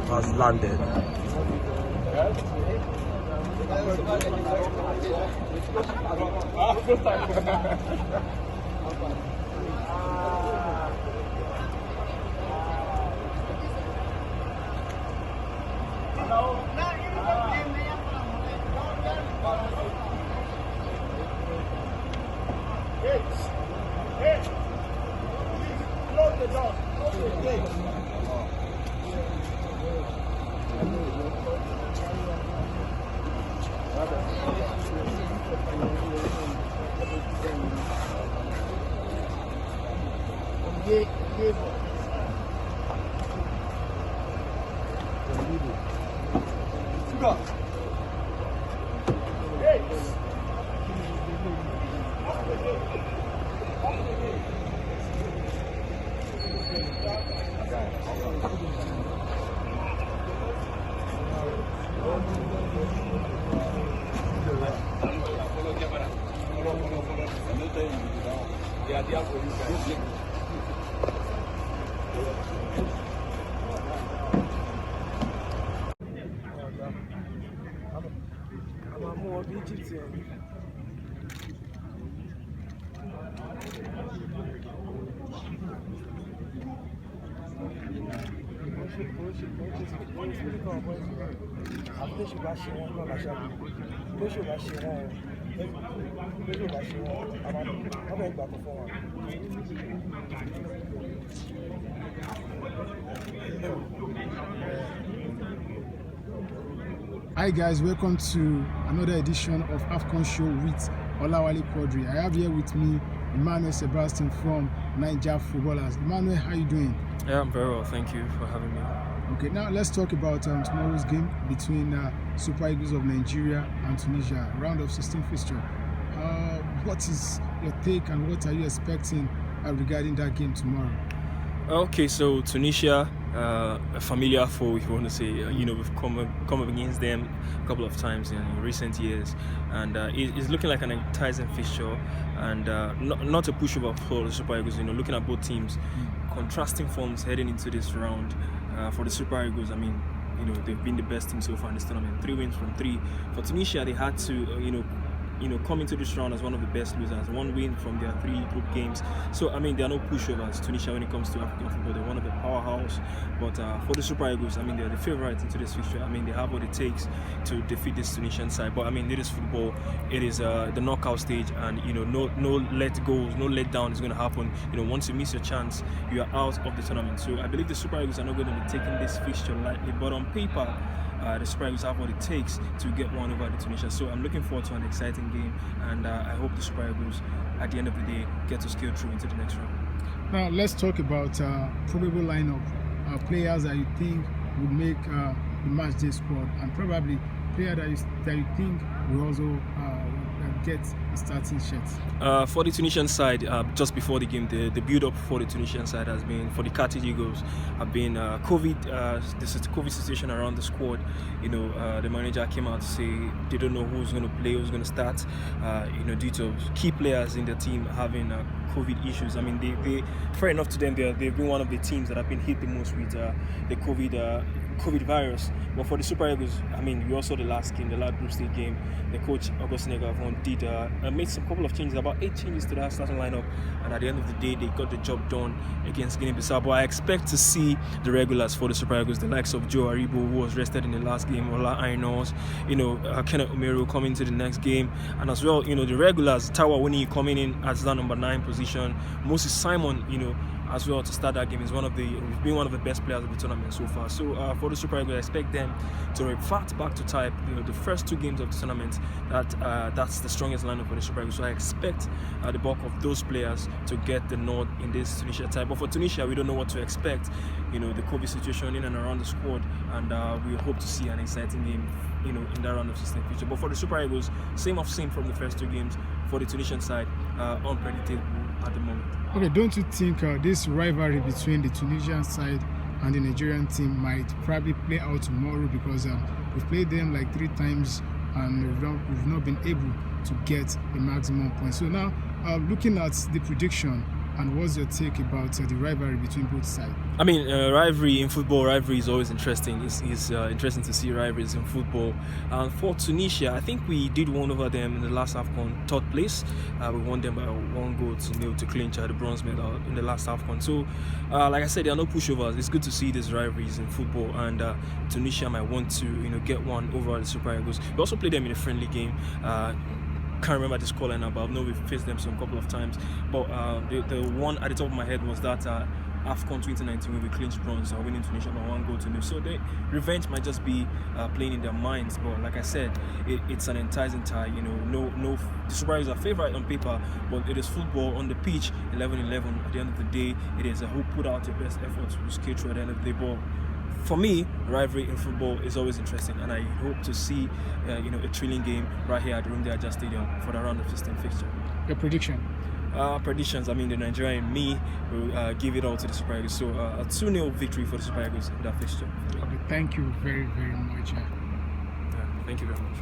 has landed. Hi guys, welcome to another edition of AFCON show with Olawale Quadry. I have here with me Emmanuel Sebastian from Niger Footballers. Emmanuel, how are you doing? Yeah, I'm very well. Thank you for having me. Okay, now let's talk about tomorrow's game between Super Eagles of Nigeria and Tunisia, round of 16 fixture. What is your take and what are you expecting regarding that game tomorrow? Okay, so Tunisia, a familiar foe, if you want to say. We've come up against them a couple of times in recent years, and it's looking like an enticing fixture, and not a pushover for the Super Eagles. Looking at both teams, contrasting forms heading into this round. For the Super Eagles, they've been the best team so far in this tournament. 3 wins from 3. For Tunisia, they had to, come into this round as one of the best losers. 1 win from their 3 group games. So, there are no pushovers. Tunisia, when it comes to African football, they're one of the powerhouse. But for the Super Eagles, they're the favourites into this fixture. They have what it takes to defeat this Tunisian side. But, it is football. It is the knockout stage. And, no let goals, no let down is going to happen. Once you miss your chance, you are out of the tournament. So, I believe the Super Eagles are not going to be taking this fixture lightly. But on paper, the Super Eagles have what it takes to get one over the Tunisia. So I'm looking forward to an exciting game, and I hope the Super Eagles, at the end of the day, get to scale through into the next round. Now let's talk about probable lineup, players that you think would make the match day squad, and probably player that you think will also get starting shots. For the Tunisian side, just before the game, the build-up for the Tunisian side has been, for the Carthage Eagles, have been COVID. This is the COVID situation around the squad. The manager came out to say they don't know who's going to play, who's going to start. Due to key players in the team having COVID issues. They fair enough to them. They've been one of the teams that have been hit the most with the COVID virus. But for the Super Eagles, we also the last game, the last group stage game, the coach Augustine Egavon did made some couple of changes, about 8 changes to that starting lineup, and at the end of the day, they got the job done against Guinea-Bissau. But I expect to see the regulars for the Super Eagles, the likes of Joe Aribo, who was rested in the last game, Ola Ainos, Kenneth Omeru coming to the next game, and as well, the regulars, Tawa Wini coming in as that number 9 position, Moses Simon, as well to start that game. He's been one of the best players of the tournament so far. So for the Super Eagles, I expect them to revert back to type. The first 2 games of the tournament, that's the strongest lineup for the Super Eagles. So I expect the bulk of those players to get the nod in this Tunisia type. But for Tunisia, we don't know what to expect. The COVID situation in and around the squad, and we hope to see an exciting game, in that round of 16 future. But for the Super Eagles, same from the first 2 games. For the Tunisian side, unpredictable at the moment. Okay, don't you think this rivalry between the Tunisian side and the Nigerian team might probably play out tomorrow, because we've played them like 3 times and we've not been able to get the maximum points. So now, looking at the prediction, And what's your take about the rivalry between both sides? I mean, rivalry in football, rivalry is always interesting. It's interesting to see rivalries in football. And for Tunisia, I think we did one over them in the last AFCON, third place. We won them by 1-0 to clinch the bronze medal in the last AFCON. So, like I said, there are no pushovers. It's good to see these rivalries in football, and Tunisia might want to, get one over the Super Eagles. We also played them in a friendly game. Can't remember the scoreline now, but I know we've faced them some couple of times. But the one at the top of my head was that AFCON 2019 when we clinched bronze, winning Tunisia by 1-0. So the revenge might just be playing in their minds. But like I said, it's an enticing tie. No, the Super Eagles are favourite on paper, but it is football on the pitch. 11-11. At the end of the day, it is who put out the best effort to skate through at the end of the day. But for me, rivalry in football is always interesting, and I hope to see a thrilling game right here at the Room Aja Stadium for the round of 16 fixture. Your prediction? Predictions, I mean, the Nigerian and me will give it all to the Super Eagles. So a 2-0 victory for the Super Eagles in that fixture. Okay, thank you very, very much. Thank you very much.